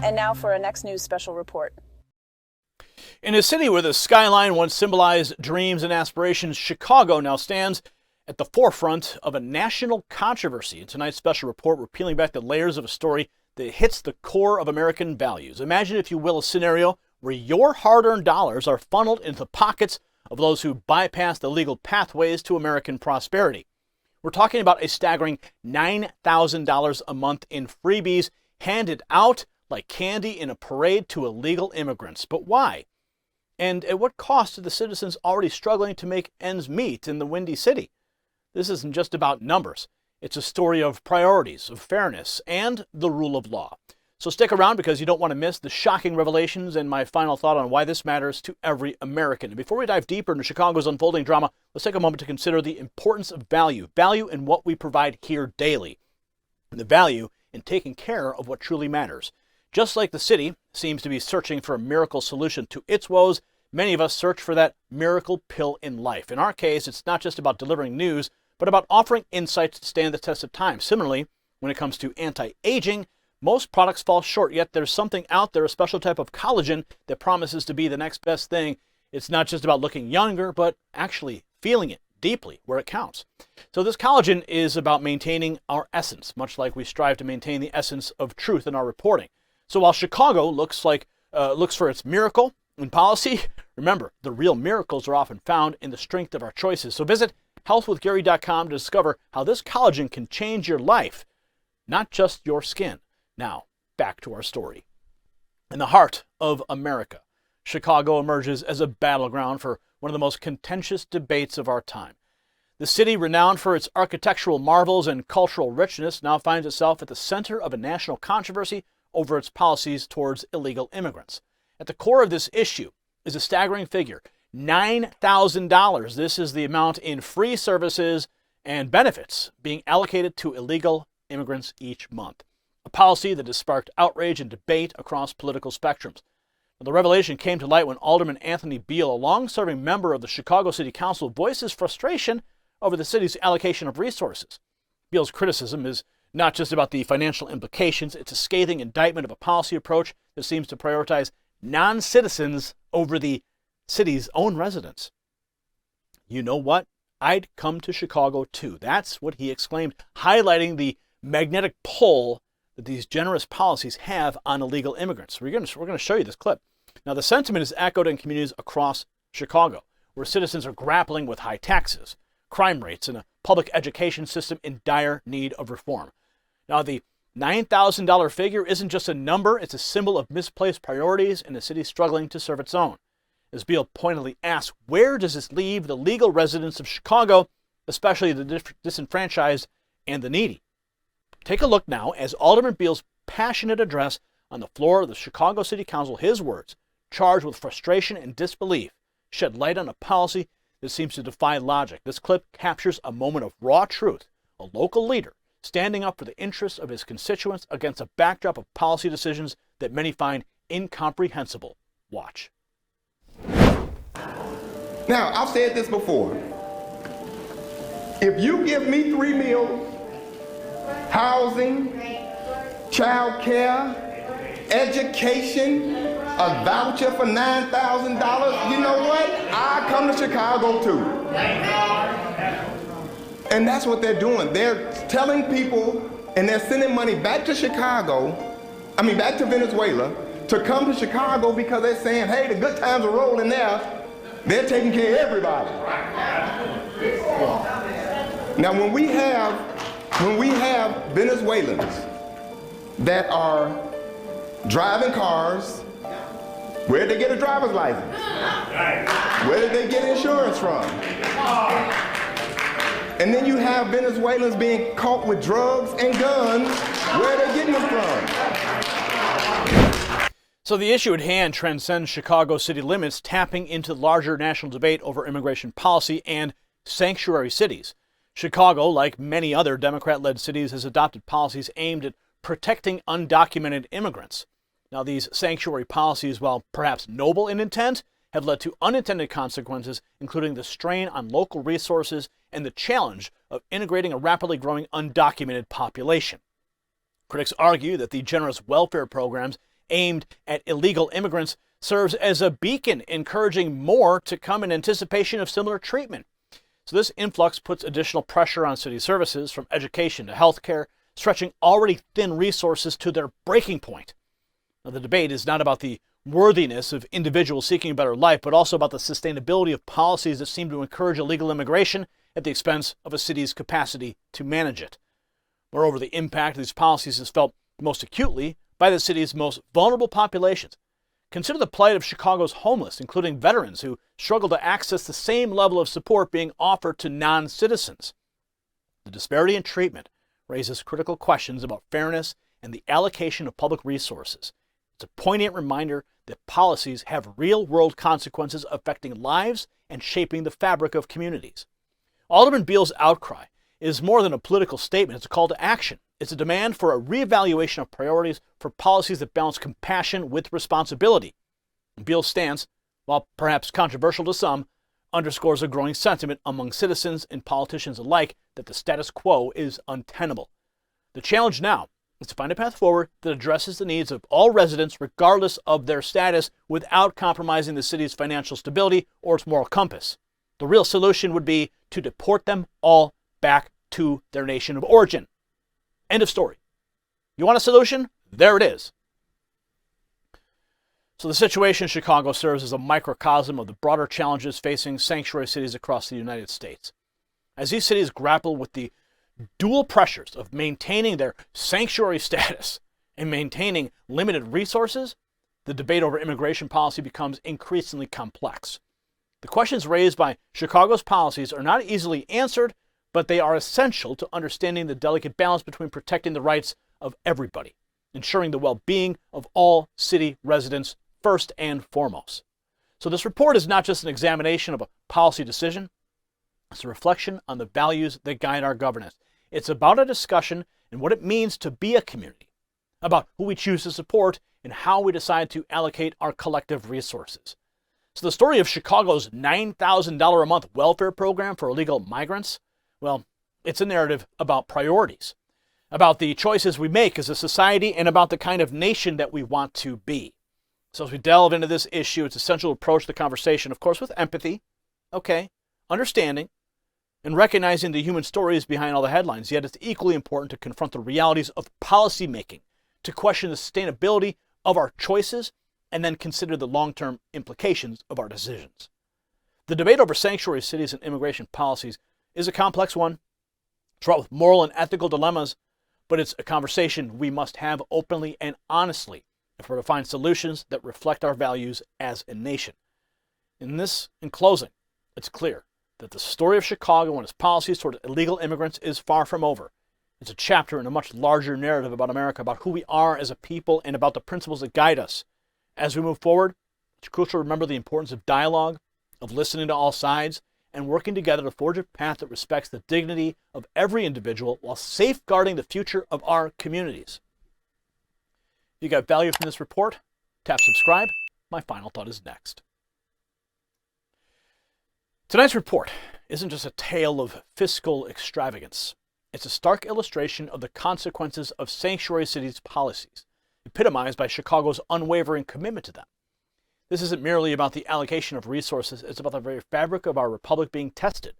And now for our next news special report. In a city where the skyline once symbolized dreams and aspirations, Chicago now stands at the forefront of a national controversy. In tonight's special report, we're peeling back the layers of a story that hits the core of American values. Imagine, if you will, a scenario where your hard-earned dollars are funneled into the pockets of those who bypass the legal pathways to American prosperity. We're talking about a staggering $9,000 a month in freebies handed out like candy in a parade to illegal immigrants. But why? And at what cost to the citizens already struggling to make ends meet in the Windy City? This isn't just about numbers. It's a story of priorities, of fairness, and the rule of law. So stick around, because you don't want to miss the shocking revelations and my final thought on why this matters to every American. And before we dive deeper into Chicago's unfolding drama, let's take a moment to consider the importance of value. Value in what we provide here daily. And the value in taking care of what truly matters. Just like the city seems to be searching for a miracle solution to its woes, many of us search for that miracle pill in life. In our case, it's not just about delivering news, but about offering insights to stand the test of time. Similarly, when it comes to anti-aging, most products fall short, yet there's something out there, a special type of collagen that promises to be the next best thing. It's not just about looking younger, but actually feeling it deeply where it counts. So this collagen is about maintaining our essence, much like we strive to maintain the essence of truth in our reporting. So while Chicago looks for its miracle in policy, remember, the real miracles are often found in the strength of our choices. So visit healthwithgary.com to discover how this collagen can change your life, not just your skin. Now, back to our story. In the heart of America, Chicago emerges as a battleground for one of the most contentious debates of our time. The city, renowned for its architectural marvels and cultural richness, now finds itself at the center of a national controversy over its policies towards illegal immigrants. At the core of this issue is a staggering figure, $9,000. This is the amount in free services and benefits being allocated to illegal immigrants each month. A policy that has sparked outrage and debate across political spectrums. The revelation came to light when Alderman Anthony Beale, a long-serving member of the Chicago City Council, voices frustration over the city's allocation of resources. Beale's criticism is not just about the financial implications. It's a scathing indictment of a policy approach that seems to prioritize non-citizens over the city's own residents. You know what? I'd come to Chicago too. That's what he exclaimed, highlighting the magnetic pull that these generous policies have on illegal immigrants. We're going to show you this clip. Now, the sentiment is echoed in communities across Chicago, where citizens are grappling with high taxes, crime rates, and a public education system in dire need of reform. Now, the $9,000 figure isn't just a number, it's a symbol of misplaced priorities in a city struggling to serve its own. As Beale pointedly asks, where does this leave the legal residents of Chicago, especially the disenfranchised and the needy? Take a look now as Alderman Beale's passionate address on the floor of the Chicago City Council, his words, charged with frustration and disbelief, shed light on a policy that seems to defy logic. This clip captures a moment of raw truth, a local leader standing up for the interests of his constituents against a backdrop of policy decisions that many find incomprehensible. Watch. Now, I've said this before. If you give me 3 meals, housing, child care, education, a voucher for $9,000, you know what? I come to Chicago too. And that's what they're doing. They're telling people, and they're sending money back to back to Venezuela, to come to Chicago because they're saying, hey, the good times are rolling there. They're taking care of everybody. Now, when we have Venezuelans that are driving cars, where did they get a driver's license? Where did they get insurance from? And then you have Venezuelans being caught with drugs and guns. Where are they getting them from? So the issue at hand transcends Chicago city limits, tapping into the larger national debate over immigration policy and sanctuary cities. Chicago, like many other Democrat-led cities, has adopted policies aimed at protecting undocumented immigrants. Now, these sanctuary policies, while perhaps noble in intent, have led to unintended consequences, including the strain on local resources and the challenge of integrating a rapidly growing undocumented population. Critics argue that the generous welfare programs aimed at illegal immigrants serves as a beacon, encouraging more to come in anticipation of similar treatment. So this influx puts additional pressure on city services, from education to healthcare, stretching already thin resources to their breaking point. Now, the debate is not about the worthiness of individuals seeking a better life, but also about the sustainability of policies that seem to encourage illegal immigration at the expense of a city's capacity to manage it. Moreover, the impact of these policies is felt most acutely by the city's most vulnerable populations. Consider the plight of Chicago's homeless, including veterans who struggle to access the same level of support being offered to non-citizens. The disparity in treatment raises critical questions about fairness and the allocation of public resources. It's a poignant reminder that policies have real-world consequences affecting lives and shaping the fabric of communities. Alderman Beale's outcry is more than a political statement. It's a call to action. It's a demand for a reevaluation of priorities for policies that balance compassion with responsibility. Beale's stance, while perhaps controversial to some, underscores a growing sentiment among citizens and politicians alike that the status quo is untenable. The challenge now is to find a path forward that addresses the needs of all residents regardless of their status without compromising the city's financial stability or its moral compass. The real solution would be to deport them all back to their nation of origin. End of story. You want a solution? There it is. So the situation in Chicago serves as a microcosm of the broader challenges facing sanctuary cities across the United States. As these cities grapple with the dual pressures of maintaining their sanctuary status and maintaining limited resources, the debate over immigration policy becomes increasingly complex. The questions raised by Chicago's policies are not easily answered, but they are essential to understanding the delicate balance between protecting the rights of everybody, ensuring the well-being of all city residents first and foremost. So this report is not just an examination of a policy decision, it's a reflection on the values that guide our governance. It's about a discussion and what it means to be a community, about who we choose to support and how we decide to allocate our collective resources. So the story of Chicago's $9,000 a month welfare program for illegal migrants, well, it's a narrative about priorities, about the choices we make as a society, and about the kind of nation that we want to be. So as we delve into this issue, it's essential to approach the conversation, of course, with empathy, understanding, and recognizing the human stories behind all the headlines. Yet it's equally important to confront the realities of policy making, to question the sustainability of our choices, and then consider the long-term implications of our decisions. The debate over sanctuary cities and immigration policies is a complex one. It's fraught with moral and ethical dilemmas, but it's a conversation we must have openly and honestly if we're to find solutions that reflect our values as a nation. In closing, it's clear that the story of Chicago and its policies toward illegal immigrants is far from over. It's a chapter in a much larger narrative about America, about who we are as a people, and about the principles that guide us. As we move forward, it's crucial to remember the importance of dialogue, of listening to all sides, and working together to forge a path that respects the dignity of every individual while safeguarding the future of our communities. If you got value from this report, tap subscribe. My final thought is next. Tonight's report isn't just a tale of fiscal extravagance. It's a stark illustration of the consequences of sanctuary cities' policies, epitomized by Chicago's unwavering commitment to them. This isn't merely about the allocation of resources, it's about the very fabric of our republic being tested.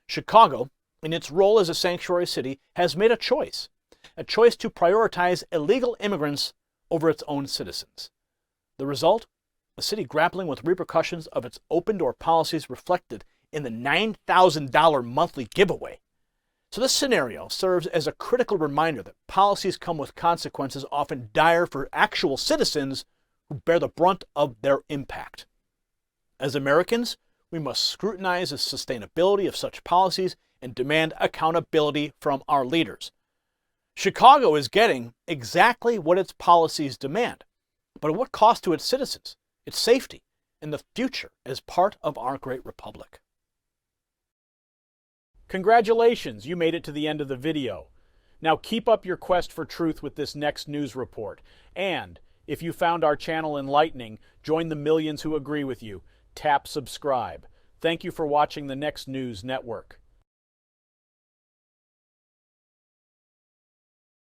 Chicago, in its role as a sanctuary city, has made a choice to prioritize illegal immigrants over its own citizens. The result? A city grappling with repercussions of its open-door policies reflected in the $9,000 monthly giveaway. So this scenario serves as a critical reminder that policies come with consequences often dire for actual citizens who bear the brunt of their impact. As Americans, we must scrutinize the sustainability of such policies and demand accountability from our leaders. Chicago is getting exactly what its policies demand, but at what cost to its citizens, its safety, and the future as part of our great republic? Congratulations, you made it to the end of the video. Now keep up your quest for truth with this next news report. And if you found our channel enlightening, join the millions who agree with you. tap subscribe. Thank you for watching the Next News Network.